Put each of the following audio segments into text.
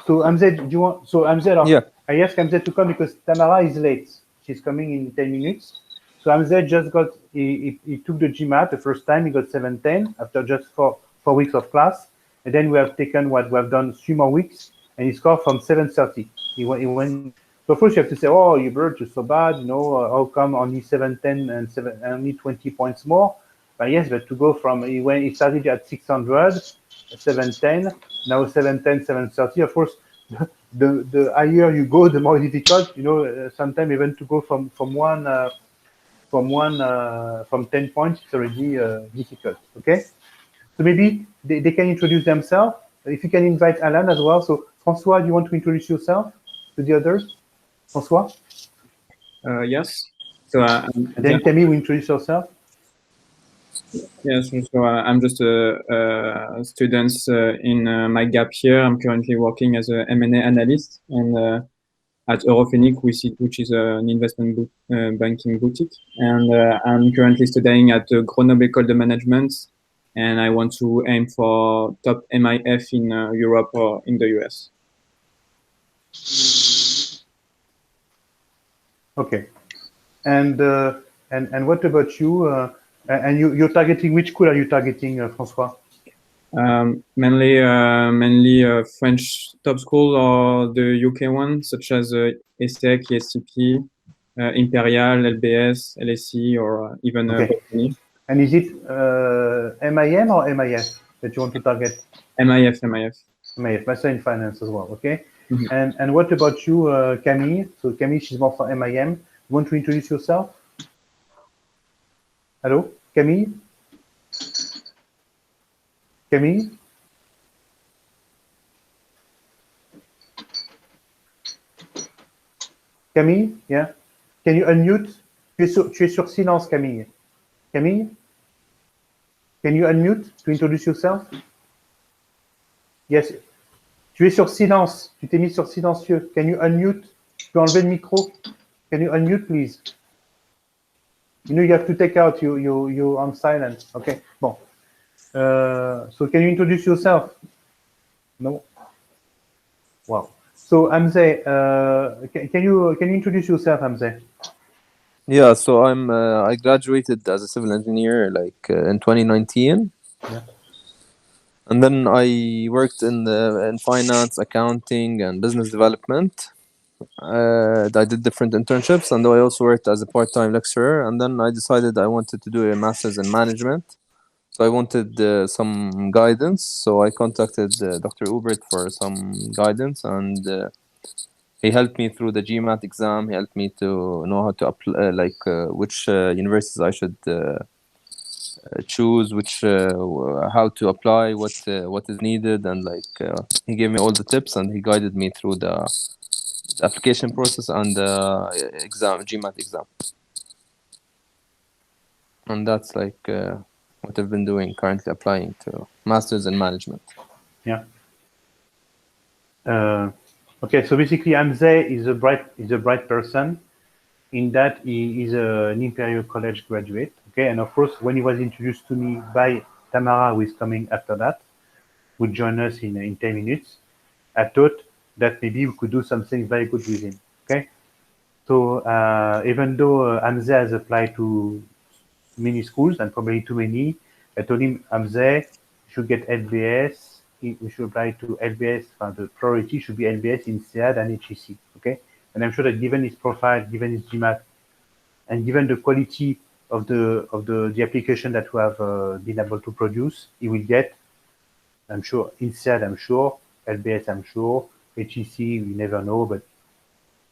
So Hamza, do you want? So Hamza, Yeah. I asked Hamza to come because Tamara is late. She's coming in 10 minutes. So Hamza just got. He took the GMAT the first time. He got 710 after just four weeks of class, and then we have taken what we have done 3 more weeks, and he scored from 730. He went. So first you have to say, oh, you bird, you're so bad. You know, how come only 710 and only 20 points more? But yes, but to go from he started at 600, 710, now 710, 730. Of course, the higher you go, the more difficult. You know, sometimes even to go from 10 points, it's already difficult. Okay, so maybe they can introduce themselves. If you can invite Alan as well. So François, do you want to introduce yourself to the others? François, Yes. So and then Camille will introduce yourself. yes. So I'm just a student in my gap year. I'm currently working as a M&A analyst and at Eurofinic, which is an investment banking boutique. And I'm currently studying at Grenoble École de Management, and I want to aim for top MIF in Europe or in the US. Okay, and what about you? And you're targeting, which school are you targeting, François? Mainly French top school or the UK one, such as ESSEC, ESCP, Imperial, LBS, LSE, or even Okay. Company. And is it MIM or MIF that you want to target? MIF. MIF, Master in Finance as well, okay? Mm-hmm. And what about you, Camille? So Camille, she's more for MIM. You want to introduce yourself? Hello, Camille? Camille? Camille, yeah? Can you unmute? Tu es sur silence, Camille. Camille? Can you unmute to introduce yourself? Yes. Tu es sur silence. Tu t'es mis sur silencieux. Can you unmute? Tu peux enlever le micro? Can you unmute, please? You know you have to take out you on silent. Okay. Bon. So can you introduce yourself? No. Wow. So Hamza, can you introduce yourself, Hamza? Yeah, so I graduated as a civil engineer in 2019. Yeah. And then I worked in finance, accounting, and business development. I did different internships, and I also worked as a part-time lecturer. And then I decided I wanted to do a master's in management. So I wanted some guidance. So I contacted Dr. Ubert for some guidance, and he helped me through the GMAT exam. He helped me to know how to apply, which universities I should choose, how to apply, what is needed, and he gave me all the tips, and he guided me through the application process and the GMAT exam. And that's what I've been doing currently, applying to masters in management. Yeah. Okay, so basically Hamza is a bright person in that he is an Imperial College graduate. Okay, and of course when he was introduced to me by Tamara, who is coming after that, would join us in 10 minutes, I thought that maybe we could do something very good with him. Okay, so even though Hamza has applied to many schools and probably too many, I told him, Hamza, you should get LBS. We should apply to LBS. The priority should be LBS, INSEAD, and HEC. Okay, and I'm sure that given his profile, given his GMAT, and given the quality of the application that we have been able to produce, he will get, I'm sure, INSEAD, I'm sure, LBS, I'm sure, HEC, we never know, but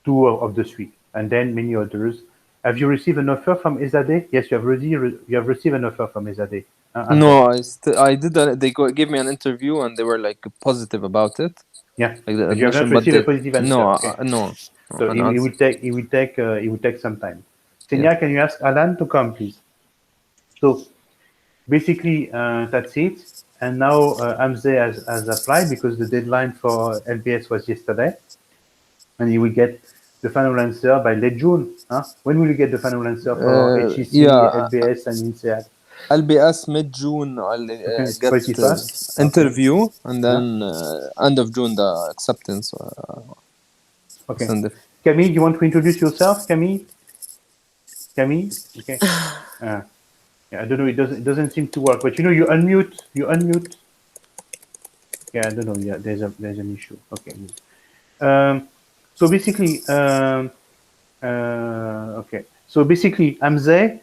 2 of the 3, and then many others. Have you received an offer from ESADE? Yes, you have received an offer from ESADE. No, I did that. They gave me an interview, and they were positive about it. Yeah, like the but you have not admission, received a positive answer. No, okay. No. So it will take some time. Senya, Yeah. can you ask Alan to come, please? So basically, that's it. And now Hamza has applied because the deadline for LBS was yesterday, and he will get the final answer by late June. Huh? When will you get the final answer for HEC, LBS, and INSEAD? LBS mid-June, I'll Okay, get pretty fast. interview, and then end of June the acceptance. Okay. Send it. Camille, you want to introduce yourself, Camille? Camille? Okay. Yeah, I don't know. It doesn't seem to work. But you know, you unmute. You unmute. Yeah, I don't know. Yeah, there's an issue. Okay. So basically, okay. So basically, Hamza,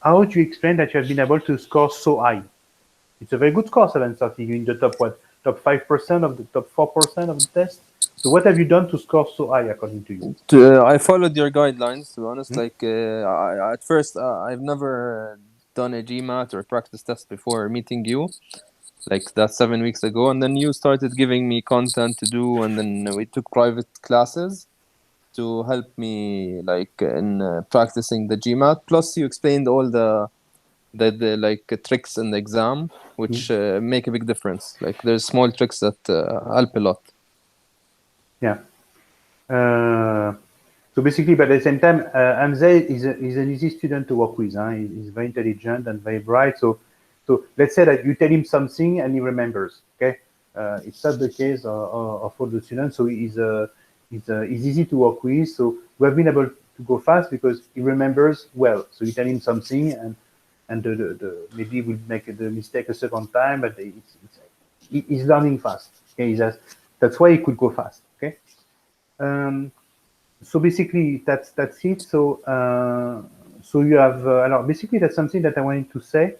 how would you explain that you have been able to score so high? It's a very good score, 730. You're in the top what? Top 5% of the top 4% of the test. So what have you done to score so high, according to you? I followed your guidelines, to be honest. Like, at first, I've never done a GMAT or practice test before meeting you. Like, that's 7 weeks ago. And then you started giving me content to do, and then we took private classes to help me, like, in practicing the GMAT. Plus, you explained all the like tricks in the exam, which make a big difference. Like, there's small tricks that help a lot. Yeah. So basically, but at the same time, Hamza is an easy student to work with. He's very intelligent and very bright. So let's say that you tell him something and he remembers. Okay, it's not the case of all the students. So he's easy to work with. So we have been able to go fast because he remembers well. So you tell him something and maybe we'll make the mistake a second time, but he's learning fast. Okay, that's why he could go fast. Okay. So basically, that's it. So so you have basically that's something that I wanted to say.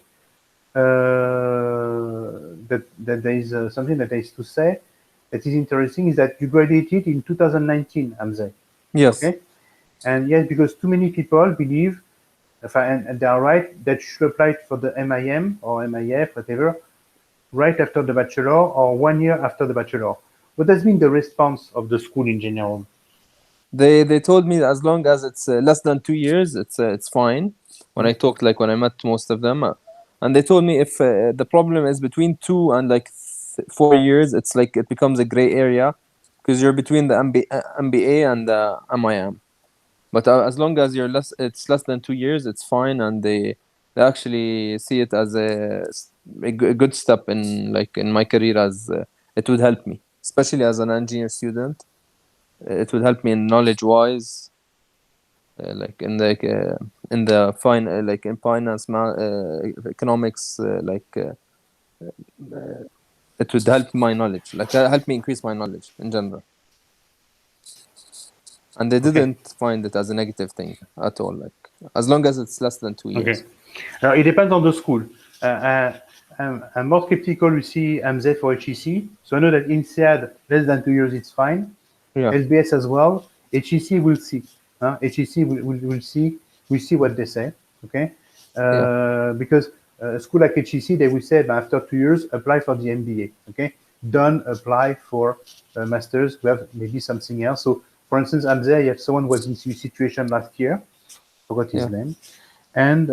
That there is something that there is to say that is interesting is that you graduated in 2019, Hamza. Yes. Okay, and yes, because too many people believe, and they are right, that you should apply for the MIM or MIF, whatever, right after the bachelor or 1 year after the bachelor. What has been the response of the school in general? They told me that as long as it's less than 2 years, it's fine. When I talked, like when I met most of them, and they told me if the problem is between 2 and like 4 years, it's like it becomes a gray area because you're between the MBA and the MIM. But as long as it's less than 2 years, it's fine, and they actually see it as a good step in like in my career, as it would help me, especially as an engineer student. It would help me in knowledge wise, like in the like in finance, economics, it would help my knowledge, like help me increase my knowledge in general. And they didn't find it as a negative thing at all, like as long as it's less than 2 years. Okay. It depends on the school. I'm more skeptical, you see, MZ for HEC. So I know that INSEAD, less than 2 years, it's fine. Yeah. SBS as well. HEC, we'll see. HEC, we'll see. We'll see what they say. Okay. Because a school like HEC, they will say after 2 years, apply for the MBA. Okay. Don't apply for masters. We have maybe something else. So, for instance, I'm there. You have someone who was in this situation last year. Forgot his name, and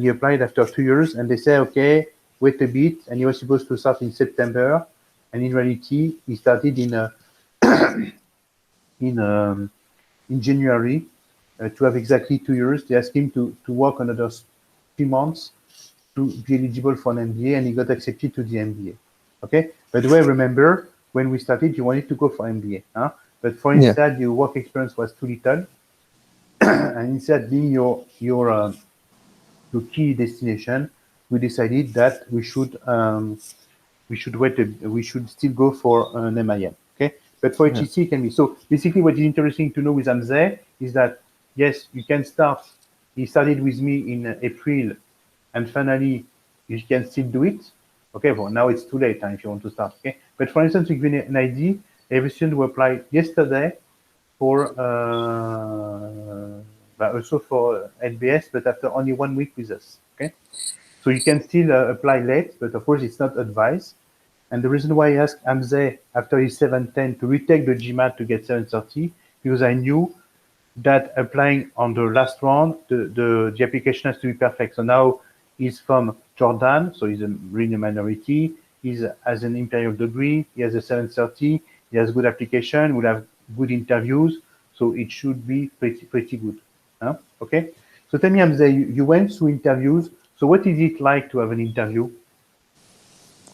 he applied after 2 years, and they say, okay, wait a bit, and he was supposed to start in September, and in reality, he started in January to have exactly 2 years. They asked him to work another 3 months to be eligible for an MBA, and he got accepted to the MBA. Okay. By the way, remember when we started, you wanted to go for MBA, but for instead, your work experience was too little. And instead being your key destination, we decided that we should still go for an MIM. Okay, but for HEC it can be. So basically, what is interesting to know with Hamza is that yes, you can start. He started with me in April, and finally you can still do it. Okay, well now it's too late if you want to start. Okay, but for instance, to give you an idea, every student who applied yesterday for also for LBS, but after only 1 week with us. Okay, so you can still apply late, but of course it's not advised. And the reason why I asked Hamza after his 710 to retake the GMAT to get 730, because I knew that applying on the last round, the application has to be perfect. So now he's from Jordan, so he's really a minority. He has an imperial degree. He has a 730. He has good application. Will have good interviews. So it should be pretty good. Okay. So tell me, Hamza, you went through interviews. So what is it like to have an interview?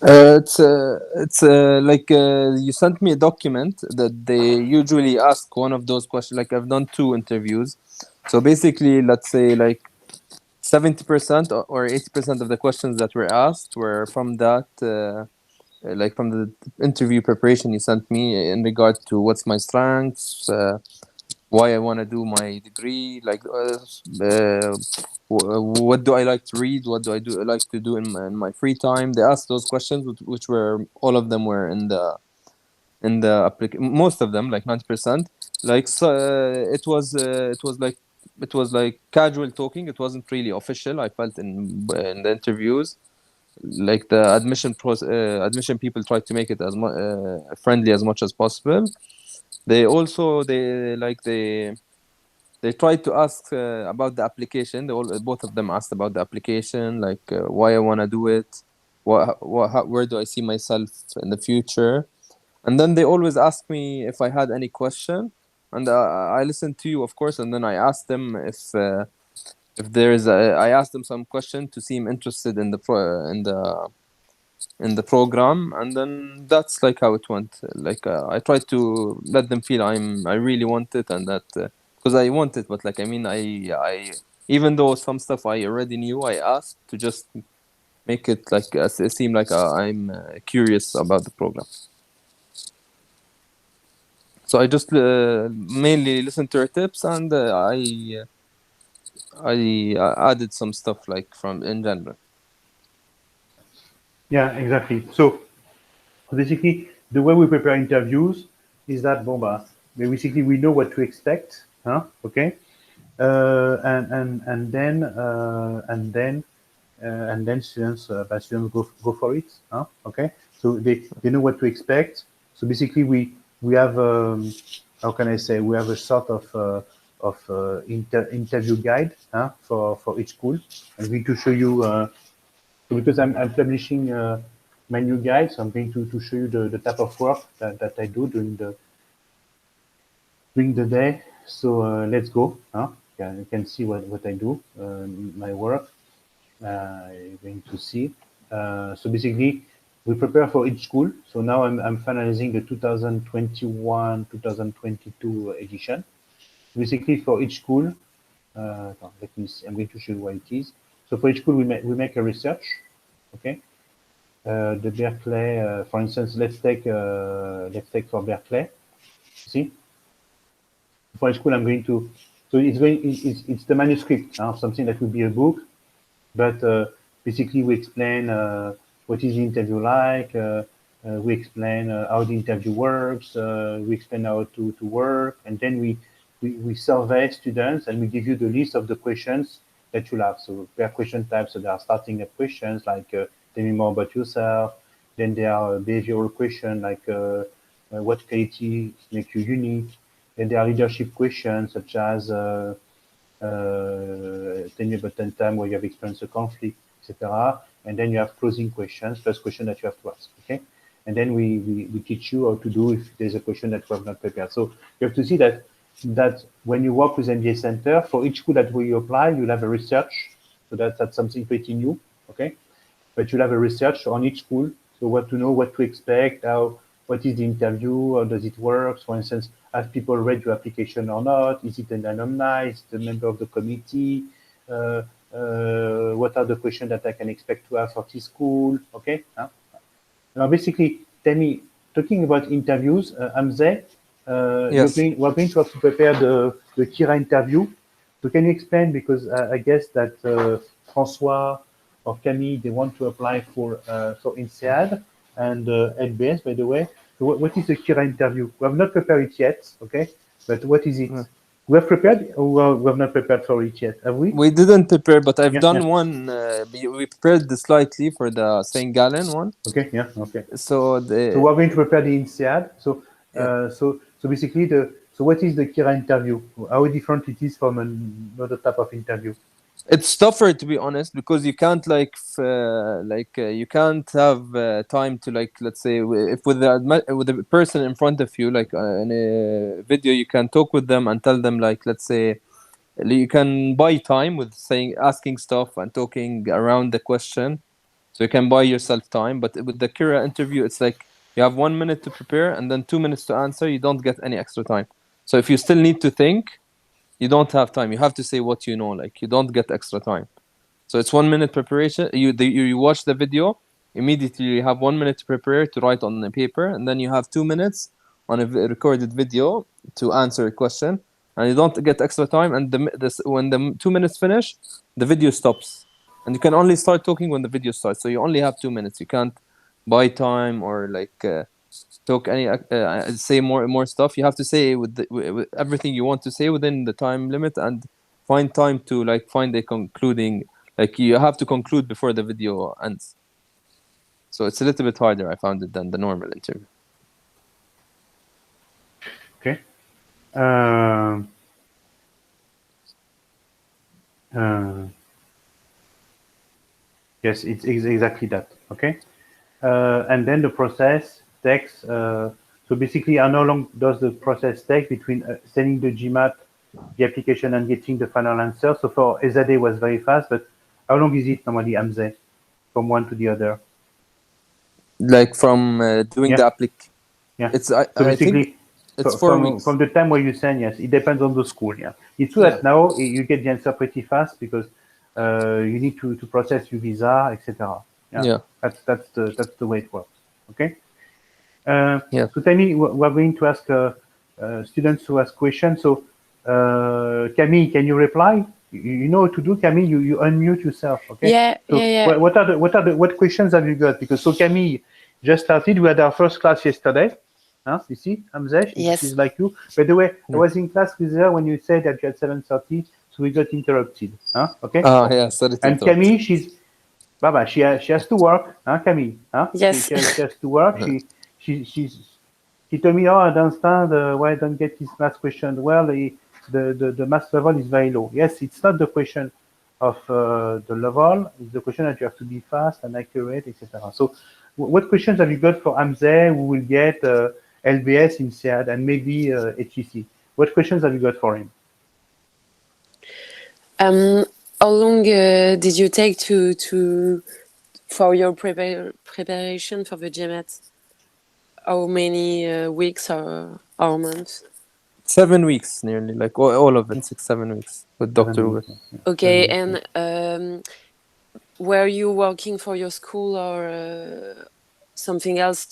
It's like you sent me a document that they usually ask one of those questions. Like I've done 2 interviews, so basically, let's say like 70% or 80% of the questions that were asked were from that, like from the interview preparation you sent me in regard to what's my strengths, why I want to do my degree, like what do I like to read, what do I like to do in my free time. They asked those questions, which were all of them were in the most of them, like 90%. Like so, it was like casual talking. It wasn't really official. I felt in the interviews, like the admission people tried to make it as friendly as much as possible. They also they tried to ask about the application. Both of them asked about the application, like why I want to do it, where do I see myself in the future. And then they always ask me if I had any question, and I listened to you, of course, and then I asked them if there's I asked them some question to seem interested in the program, and then that's like how it went. Like I tried to let them feel I really want it, and that because I want it, but like I mean I even though some stuff I already knew, I asked to just make it like seem like I'm curious about the program. So I just mainly listened to her tips, and I added some stuff like from in general. Yeah, exactly. So basically, the way we prepare interviews is that basically we know what to expect, huh? Okay, and then students go for it, huh? Okay, so they know what to expect. So basically, we have how can I say, we have a sort of interview guide, huh, for each school. I'm going to show you because I'm publishing my new guide, so I'm going to show you the type of work that I do during the day. So let's go. Huh? Yeah, you can see what I do, my work. You're going to see. So basically, we prepare for each school. So now I'm finalizing the 2021-2022 edition. Basically, for each school, let me see. I'm going to show you what it is. So for each school, we make a research. Okay. The Berkeley, for instance, let's take for Berkeley. See, for each school, I'm going to. So it's the manuscript, something that would be a book, but basically we explain what is the interview like. We explain how the interview works. We explain how to work, and then we survey students and we give you the list of the questions that you'll have. So there are question types. So there are starting up questions like tell me more about yourself. Then there are behavioral questions like what qualities make you unique. Then there are leadership questions such as tell me about 10 times where you have experienced a conflict, etc. And then you have closing questions, first question that you have to ask. Okay. And then we teach you how to do if there's a question that we have not prepared. So you have to see that when you work with MBA Center, for each school that you apply, you'll have a research. So that's something pretty new. Okay. But you'll have a research on each school. So what to know, what to expect, what is the interview, how does it work? For instance, have people read your application or not? Is it an alumni? Is it a member of the committee? What are the questions that I can expect to have for this school? Okay. Now, basically, tell me, talking about interviews, Hamza, Yes. we're going to have to prepare the Kira interview. So can you explain, because I guess that François or Camille, they want to apply for INSEAD and LBS, by the way. So what is the Kira interview? We have not prepared it yet, okay? But what is it? We have prepared, or we have not prepared for it yet, have we? We didn't prepare, but I've Yeah, done yeah. one. We prepared slightly for the St. Gallen one. Okay, yeah, okay. So So we're going to prepare the INSEAD. So, Yeah. so basically, what is the Kira interview? How different it is from another type of interview? It's tougher, to be honest, because you can't you can't have time to, like, let's say if with the person in front of you, like in a video, you can talk with them and tell them, like, let's say You can buy time with asking stuff and talking around the question. So you can buy yourself time. But with the Kira interview, it's like you have 1 minute to prepare and then 2 minutes to answer. You don't get any extra time. So if you still need to think, you don't have time. You have to say what you know. Like you don't get extra time. So it's 1 minute preparation. You watch the video, immediately you have 1 minute to prepare to write on the paper, and then you have 2 minutes on a recorded video to answer a question, and you don't get extra time. And when the 2 minutes finish, the video stops, and you can only start talking when the video starts. So you only have 2 minutes. You can't buy time or like talk say more stuff. You have to say with everything you want to say within the time limit, and find time to like find a concluding. Like you have to conclude before the video ends. So it's a little bit harder, I found it, than the normal interview. Okay. Yes, it's exactly that. Okay. And then the process takes. So basically, how long does the process take between sending the GMAT, the application, and getting the final answer? So for Ezade was very fast, but how long is it normally, Hamze, from one to the other? Like from doing the application. Yeah. It's So basically, think it's 4 weeks. From the time where you send, yes, it depends on the school. Yeah, it's true that now you get the answer pretty fast because you need to process your visa, etc. Yeah. That's the way it works. Okay. Yeah. So tell me, we're going to ask students to ask questions. So Camille, can you reply? You know what to do, Camille. You unmute yourself. Okay. Yeah. So Yeah. what questions have you got? Because so Camille just started. We had our first class yesterday. Huh? You see, Hamza, she's like you. By the way, I was in class with her when you said that you had 7:30, so we got interrupted. Huh? Okay. Yeah, sorry. And Camille, Baba. She has to work. Huh, Camille? Huh? Yes. She has to work. She told me, oh, I don't understand why I don't get this math question. Well, the math level is very low. Yes, it's not the question of the level. It's the question that you have to be fast and accurate, etc. So, what questions have you got for Hamza, who will get LBS in SEAD and maybe HEC? What questions have you got for him? How long did you take for your preparation for the GMAT? How many weeks or months? 7 weeks nearly, like all of it, 6-7 weeks with Dr. Uber. Okay, and were you working for your school or something else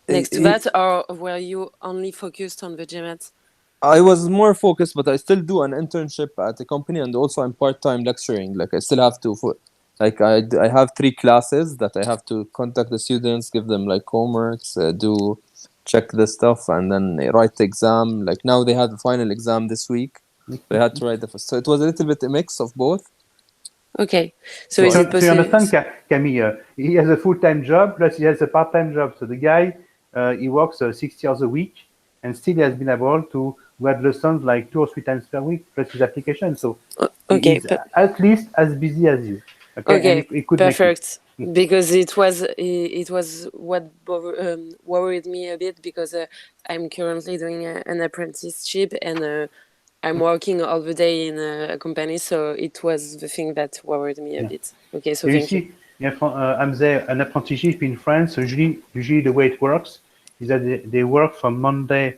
next to that, or were you only focused on the GMAT? I was more focused, but I still do an internship at a company, and also I'm part-time lecturing. Like I still have to, like I have 3 classes that I have to contact the students, give them like homeworks, check the stuff, and then write the exam. Like now they had the final exam this week. They had to write the first. So it was a little bit a mix of both. Okay. So is it possible? So you understand, Camille, he has a full-time job, plus he has a part-time job. So the guy, he works 6 hours a week, and still he has been able to have lessons like 2 or 3 times per week, plus his application. So he's at least as busy as you. Okay, and he could perfect. Because it was what worried me a bit, because I'm currently doing an apprenticeship and I'm working all the day in a company, so it was the thing that worried me a bit. Okay, so thank you. I'm there, an apprenticeship in France. So usually the way it works is that they work from Monday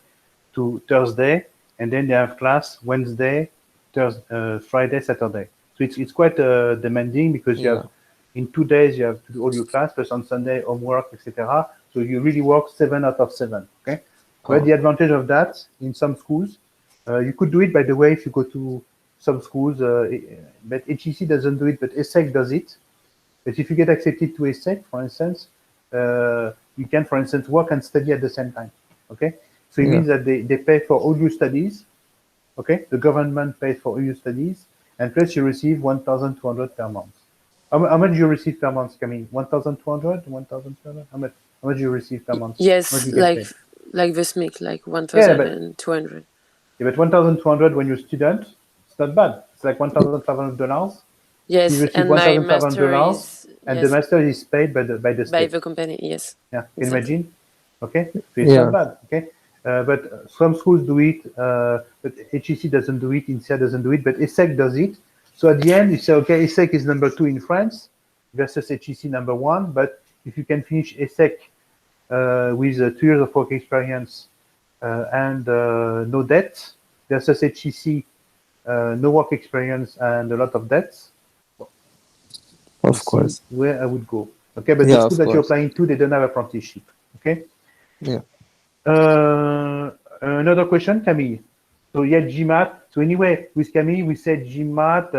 to Thursday, and then they have class Wednesday, Thursday, Friday, Saturday. So it's quite demanding because you have in 2 days you have to do all your class, plus on Sunday homework, etc. So you really work 7 out of 7. Okay. But the advantage of that in some schools, you could do it, by the way, if you go to some schools, but HEC doesn't do it, but ESSEC does it. But if you get accepted to ESSEC, for instance, you can, for instance, work and study at the same time. Okay. So it means that they pay for all your studies. Okay. The government pays for all your studies, and plus you receive 1,200 per month. How much do you receive per month, Camille? 1,200? 1,200? How much do you receive per month? Yes, like the SMIC, like 1,200. Yeah, but 1,200 when you're a student, it's not bad. It's like $1,500. Yes, you receive and my master is, and the master is paid by the state. By the company, yes. Yeah, can you imagine? Okay, so it's not bad. Okay, But some schools do it, but HEC doesn't do it, INSEAD doesn't do it, but ESSEC does it. So at the end, you say, okay, ESSEC is number 2 in France versus HEC number 1, but if you can finish ESSEC with 2 years of work experience and no debt versus HEC, no work experience and a lot of debts, Of course. where I would go. Okay, but Yeah, the of school that you're course. applying to, they don't have apprenticeship. Okay. Yeah. Another question, Camille. So yeah, GMAT. So anyway, with Camille, we said GMAT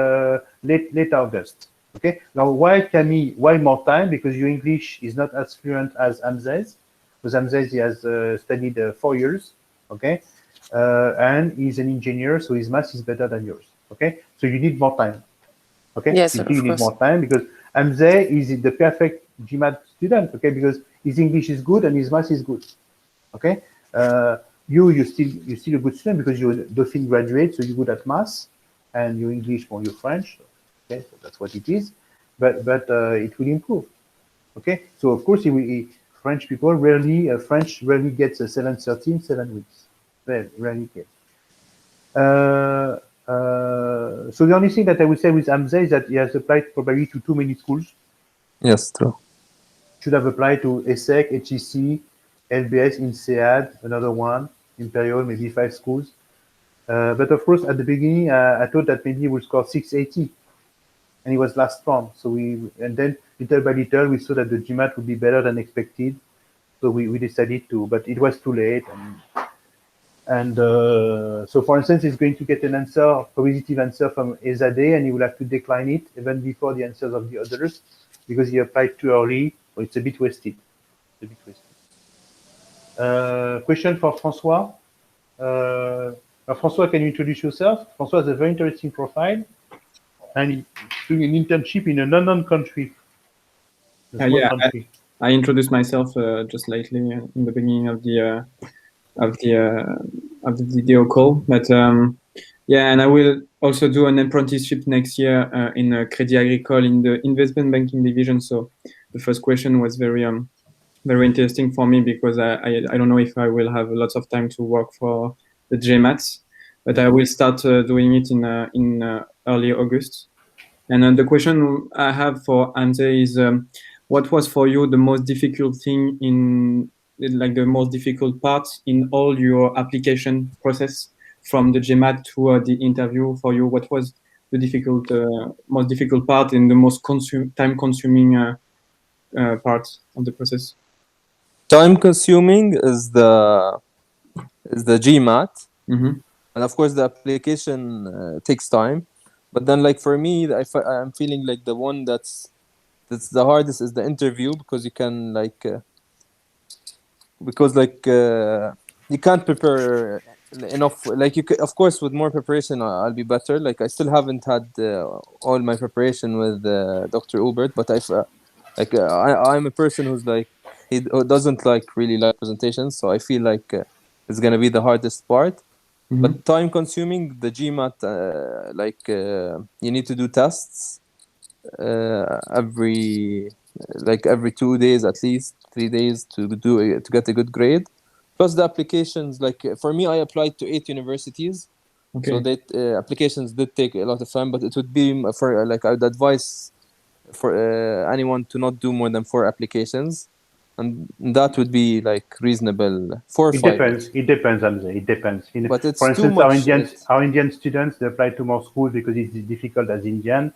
late August. Okay. Now, why Camille? Why more time? Because your English is not as fluent as Hamzeh's. Because Hamzeh, he has studied 4 years. Okay. And he's an engineer, so his math is better than yours. Okay. So you need more time. Okay. Yes, You of need course. more time because Hamzeh is the perfect GMAT student. Okay. Because his English is good and his math is good. Okay. You're still a good student because you're a Dauphine graduate, so you're good at math, and your English or your French. Okay, so that's what it is. But it will improve. Okay, so of course, French people French rarely gets a 713 7 weeks. Very rarely get. So the only thing that I would say with Hamzeh is that he has applied probably to too many schools. Yes, true. Should have applied to ESSEC, HEC, LBS, INSEAD, another one, Imperial, maybe 5 schools. But of course, at the beginning, I thought that maybe he would score 680, and he was last round. So and then little by little, we saw that the GMAT would be better than expected. So we decided to, but it was too late. And so, for instance, he's going to get an answer, a positive answer from Ezade, and he will have to decline it even before the answers of the others because he applied too early. So it's a bit wasted. Question for François. François, can you introduce yourself? François has a very interesting profile, and he's doing an internship in an unknown country. I introduced myself just lately in the beginning of the video call, but yeah, and I will also do an apprenticeship next year in Crédit Agricole in the investment banking division. So the first question was very interesting for me because I don't know if I will have lots of time to work for the GMAT, but I will start doing it in early August. And the question I have for Ante is, what was for you the most difficult thing like the most difficult part in all your application process from the GMAT to the interview for you? What was the most difficult part and the most time-consuming part of the process? Time-consuming is the GMAT, Mm-hmm. and of course the application takes time. But then, like for me, I'm feeling like the one that's the hardest is the interview because you can you can't prepare enough. Like of course, with more preparation, I'll be better. Like I still haven't had all my preparation with Dr. Ubert, but I'm a person who's like he doesn't really like presentations, so I feel like it's gonna be the hardest part. Mm-hmm. But time consuming, the GMAT, you need to do tests every 2 days, at least 3 days to get a good grade. Plus the applications, like for me, I applied to 8 universities. Okay. So that applications did take a lot of time, but it would be for I would advise for anyone to not do more than 4 applications, and that would be like reasonable. 4 or 5. It depends, Hamzeh. It depends. But it's for too instance, much. Our Indian students, they apply to more schools because it's difficult as Indian.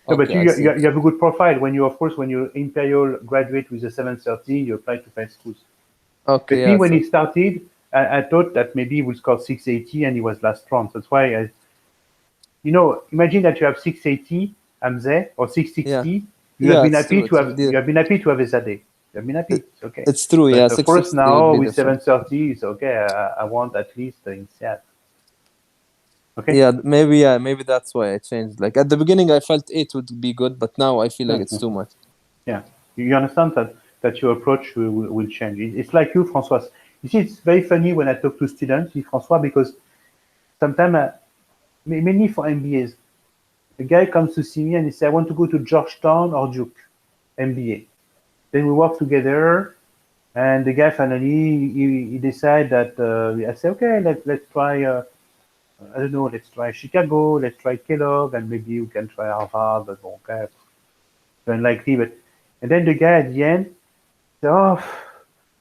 So, Okay, but you have a good profile when you're Imperial graduate with a 730, you apply to 5 schools. Okay. But Yeah, me, when he started, I thought that maybe he would score 680 and he was last round. That's why imagine that you have 680 Hamzeh or 660. You have been happy to have a Zadeh. You have been happy. It's okay. It's true. But Yeah. of course, now with 730, it's okay. I want at least in Seattle. Okay. Yeah, maybe that's why I changed. Like at the beginning, I felt 8 would be good, but now I feel like it's too much. Yeah, you understand that your approach will change. It's like you, François. You see, it's very funny when I talk to students with François because sometimes, mainly for MBAs, a guy comes to see me and he says, "I want to go to Georgetown or Duke MBA." Then we work together, And the guy finally he decided that I said, okay, let's try. I don't know, let's try Chicago, let's try Kellogg, and maybe we can try Harvard, but okay, unlikely. But and then the guy at the end said, oh,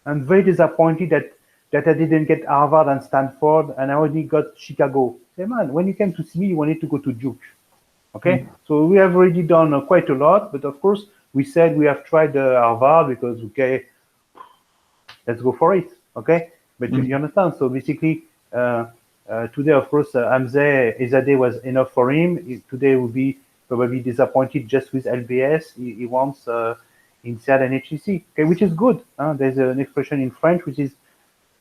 I'm very disappointed that I didn't get Harvard and Stanford, and I only got Chicago. I said, man, when you came to see me, you wanted to go to Duke. Okay, so we have already done quite a lot, but of course we said we have tried Harvard because okay, let's go for it. Okay, but you understand. So basically, today of course Hamza Ezadeh was enough for him. Today will be probably disappointed just with LBS. He wants INSEAD and HEC, okay, which is good. There's an expression in French which is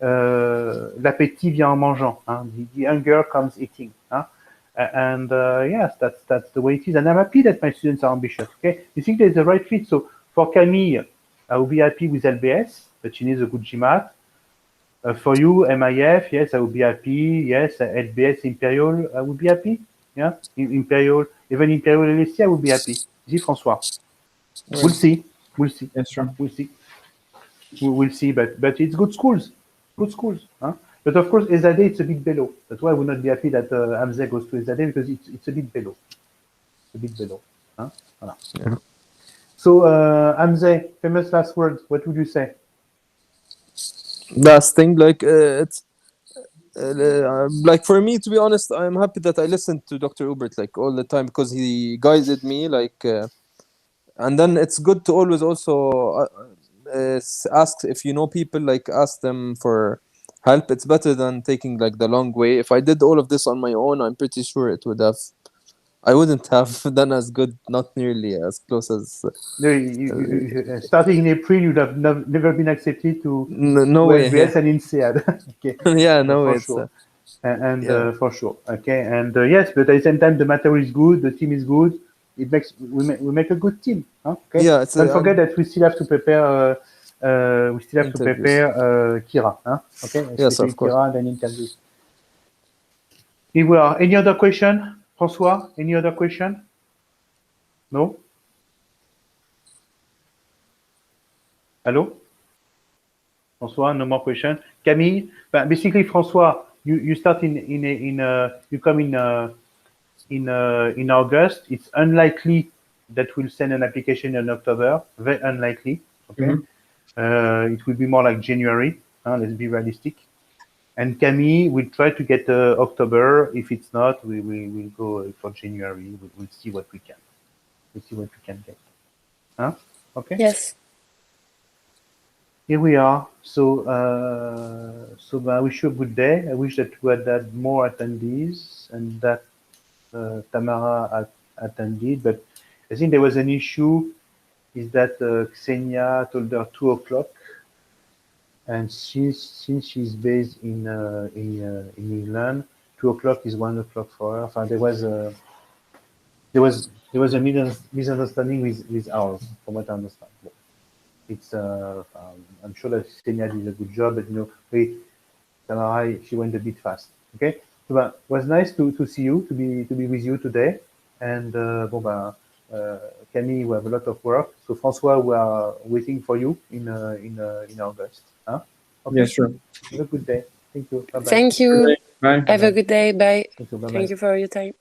l'appétit vient en mangeant. The hunger comes eating. And yes, that's the way it is. And I'm happy that my students are ambitious. Okay, you think there's the right fit. So for Camille, I will be happy with LBS, but she needs a good GMAT. For you, MIF, yes, I will be happy. Yes, LBS Imperial, I will be happy. Yeah, Imperial, even Imperial LSE, I will be happy. See, François. Right. We'll see. We'll see. Yes, sure. We'll see. We'll see. But it's good schools. Good schools. But of course, Ezadeh, it's a bit below. That's why I would not be happy that Hamza goes to Ezadeh, because it's a bit below. A bit below. Voilà. Yeah. So, Hamza, famous last words. What would you say? Last thing, like it's like for me, to be honest, I'm happy that I listened to Dr. Ubert like all the time, because he guided me like, and then it's good to always also ask if you know people, like ask them for help. It's better than taking like the long way. If I did all of this on my own, I'm pretty sure I wouldn't have done as good, not nearly as close as. No, starting in April, you'd have never been accepted to No way. SBS and INSEAD. Okay. Yeah, no way. For sure. Yeah. For sure. Okay. And yes, but at the same time, the material is good. The team is good. It makes we make a good team. Okay. Yeah. Don't forget that we still have to prepare. Kira. Okay. Yes, of course. Kira and then interviews. If we are any other question, François? Any other question? No. Hello? François, no more question. Camille, basically, François, you start you come in August. It's unlikely that we'll send an application in October. Very unlikely. Okay. It will be more like January. Let's be realistic. And Camille will try to get October. If it's not, we will go for January. We'll see what we can. We'll see what we can get. Okay. Yes. Here we are. So I wish you a good day. I wish that we had more attendees and that Tamara attended. But I think there was an issue. Is that Xenia told her 2 o'clock, and since she's based in England, 2 o'clock is 1 o'clock for her. There was a misunderstanding with ours, from what I understand. It's I'm sure that Xenia did a good job, but Tamara, she went a bit fast. Okay, so it was nice to see you, to be with you today, and Camille, we have a lot of work. So François, we are waiting for you in August. Okay. Yes, sure. Have a good day. Thank you. Bye-bye. Thank you. Bye. Have a good day. Bye. Thank you. Bye-bye. Thank you for your time.